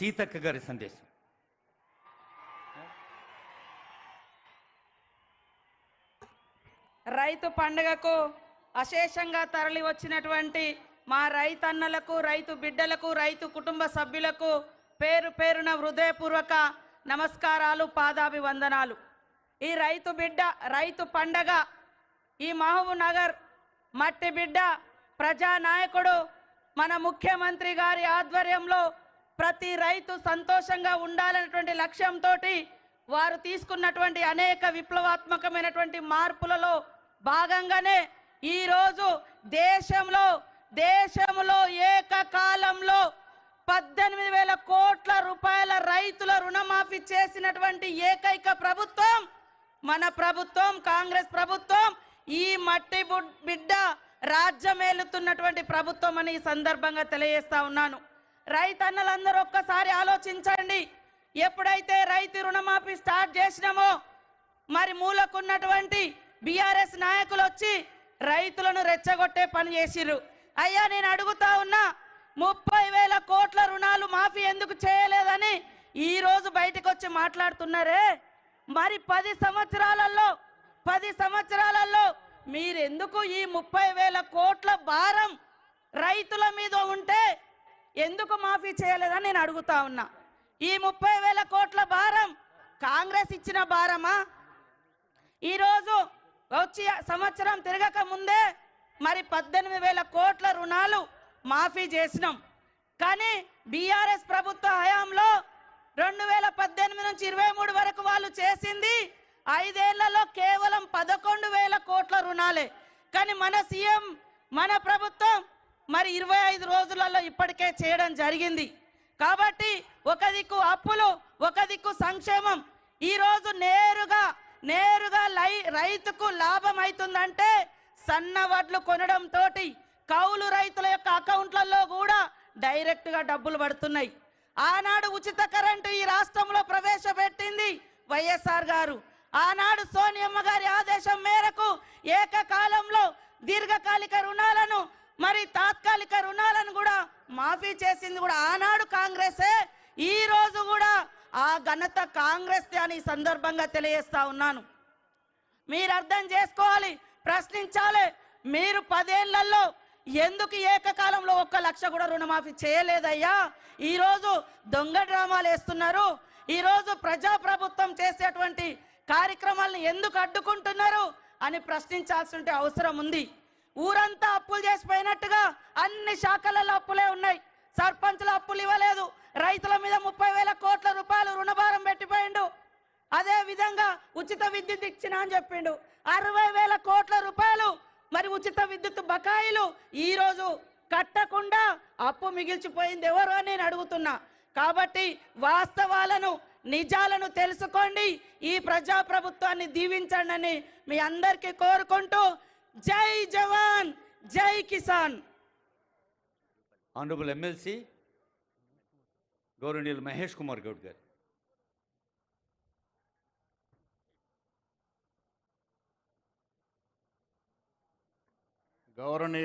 సీతక్క గారి సందేశం. రైతు పండుగకు అశేషంగా తరలి వచ్చినటువంటి మా రైతన్నలకు, రైతు బిడ్డలకు, రైతు కుటుంబ సభ్యులకు పేరు పేరున హృదయపూర్వక నమస్కారాలు, పాదాభివందనాలు. ఈ రైతు బిడ్డ, రైతు పండగ, ఈ మహబూబ్ నగర్ మట్టి బిడ్డ, ప్రజానాయకుడు మన ముఖ్యమంత్రి గారి ఆధ్వర్యంలో ప్రతి రైతు సంతోషంగా ఉండాలనేటువంటి లక్ష్యంతో వారు తీసుకున్నటువంటి అనేక విప్లవాత్మకమైనటువంటి మార్పులలో భాగంగానే ఈరోజు దేశంలో ఏకకాలంలో 18,000 కోట్ల రూపాయల రైతుల రుణమాఫీ చేసినటువంటి ఏకైక ప్రభుత్వం మన ప్రభుత్వం, కాంగ్రెస్ ప్రభుత్వం. ఈ మట్టి బిడ్డ రాజ్యమేలుతున్నటువంటి ప్రభుత్వం అని ఈ సందర్భంగా తెలియజేస్తా ఉన్నాను. రైతన్నలందరూ ఒక్కసారి ఆలోచించండి. ఎప్పుడైతే రైతు రుణమాఫీ స్టార్ట్ చేసినామో మరి మూలకున్నటువంటి బీఆర్ఎస్ నాయకులు వచ్చి రైతులను రెచ్చగొట్టే పని చేసిర్రు. అయ్యా, నేను అడుగుతా ఉన్నా, 30,000 కోట్ల రుణాలు మాఫీ ఎందుకు చేయలేదని ఈరోజు బయటకు వచ్చి మాట్లాడుతున్నారే. మరి 10 సంవత్సరాలలో మీరెందుకు ఈ 30,000 కోట్ల భారం రైతుల మీద ఉంటే ఎందుకు మాఫీ చేయలేదని నేను అడుగుతా ఉన్నా. ఈ 30,000 కోట్ల భారం కాంగ్రెస్ ఇచ్చిన భారమా? ఈరోజు వచ్చి సంవత్సరం తిరగక ముందే మరి 18,000 కోట్ల రుణాలు మాఫీ చేసినాం. కానీ బీఆర్ఎస్ ప్రభుత్వ హయాంలో 2018 నుంచి 23 వరకు వాళ్ళు చేసింది 5 ఏళ్లలో కేవలం 11,000 కోట్ల రుణాలే. కానీ మన సీఎం, మన ప్రభుత్వం మరి 25 రోజులలో ఇప్పటికే చేయడం జరిగింది. కాబట్టి ఒక దిక్కు అప్పులు, ఒక దిక్కు సంక్షేమం. ఈరోజు నేరుగా రైతుకు లాభం అవుతుందంటే సన్న వడ్లు కొనడంతో కౌలు రైతుల యొక్క అకౌంట్లలో కూడా డైరెక్ట్గా డబ్బులు పడుతున్నాయి. ఆనాడు ఉచిత కరెంటు ఈ రాష్ట్రంలో ప్రవేశపెట్టింది వైఎస్ఆర్ గారు. ఆనాడు సోనియమ్మ గారి ఆదేశం మేరకు ఏకకాలంలో దీర్ఘకాలిక రుణాలను మరి తాత్కాలిక రుణాలను కూడా మాఫీ చేసింది కూడా ఆనాడు కాంగ్రెసే. ఈ రోజు కూడా ఆ ఘనత కాంగ్రెస్ అని సందర్భంగా తెలియజేస్తా ఉన్నాను. మీరు అర్థం చేసుకోవాలి, ప్రశ్నించాలి. మీరు 10 ఏళ్లలో ఎందుకు ఏకకాలంలో 1 లక్ష కూడా రుణమాఫీ చేయలేదయ్యా? ఈరోజు దొంగ డ్రామాలు వేస్తున్నారు. ఈరోజు ప్రజాప్రభుత్వం చేసేటువంటి కార్యక్రమాలను ఎందుకు అడ్డుకుంటున్నారు అని ప్రశ్నించాల్సిన అవసరం ఉంది. ఊరంతా అప్పులు చేసిపోయినట్టుగా అన్ని శాఖలలో అప్పులే ఉన్నాయి. సర్పంచుల అప్పులు ఇవ్వలేదు, రైతుల మీద 30,000 కోట్ల రూపాయలు రుణభారం పెట్టిపోయిండు. అదే విధంగా ఉచిత విద్యుత్ ఇచ్చినా అని చెప్పిండు. 60,000 కోట్ల రూపాయలు మరి ఉచిత విద్యుత్ బకాయిలు ఈరోజు కట్టకుండా అప్పు మిగిల్చిపోయింది ఎవరు అని నేను అడుగుతున్నా. కాబట్టి వాస్తవాలను, నిజాలను తెలుసుకోండి. ఈ ప్రజాప్రభుత్వాన్ని దీవించండి అని మీ అందరికీ కోరుకుంటూ, జై జవాన్, జై కిసాన్. ఆనరబుల్ ఎమ్మెల్సీ గౌరవనీయులు మహేష్ కుమార్ గౌడ్ గారు. గౌరవనీయులు